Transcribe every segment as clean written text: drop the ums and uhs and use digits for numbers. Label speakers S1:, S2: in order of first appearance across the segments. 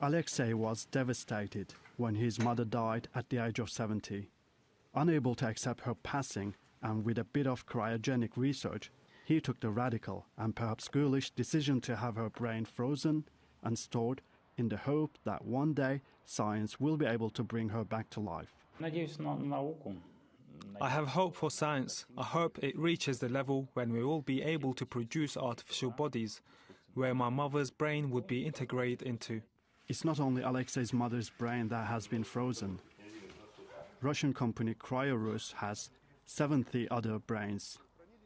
S1: Alexei was devastated when his mother died at the age of 70. Unable to accept her passing, and with a bit of cryogenic research, he took the radical and perhaps ghoulish decision to have her brain frozen and stored in the hope that one day science will be able to bring her back to life.
S2: I have hope for science. I hope it reaches the level when we will be able to produce artificial bodies, where my mother's brain would be integrated into.
S1: It's not only Alexei's mother's brain that has been frozen. Russian company Cryorus has 70 other brains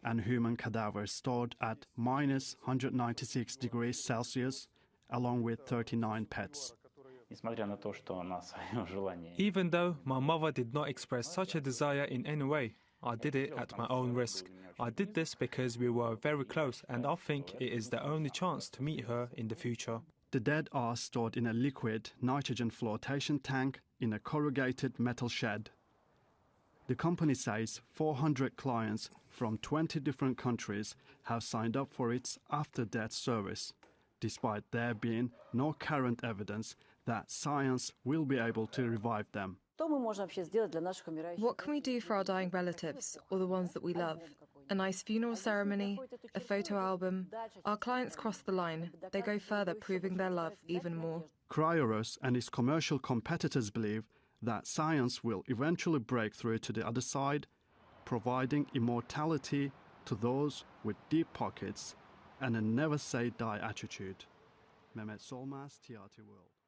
S1: and human cadavers stored at minus 196 degrees Celsius, along with 39 pets.
S2: Even though my mother did not express such a desire in any way, I did it at my own risk. I did this because we were very close and I think it is the only chance to meet her in the future.
S1: The dead are stored in a liquid nitrogen flotation tank in a corrugated metal shed. The company says 400 clients from 20 different countries have signed up for its after-death service, despite there being no current evidence that science will be able to revive them.
S3: What can we do for our dying relatives, or the ones that we love? A nice funeral ceremony, a photo album. Our clients cross the line. They go further, proving their love even more.
S1: Cryorus and its commercial competitors believe that science will eventually break through to the other side, providing immortality to those with deep pockets and a never-say-die attitude. Mehmet Solmaz, TRT World.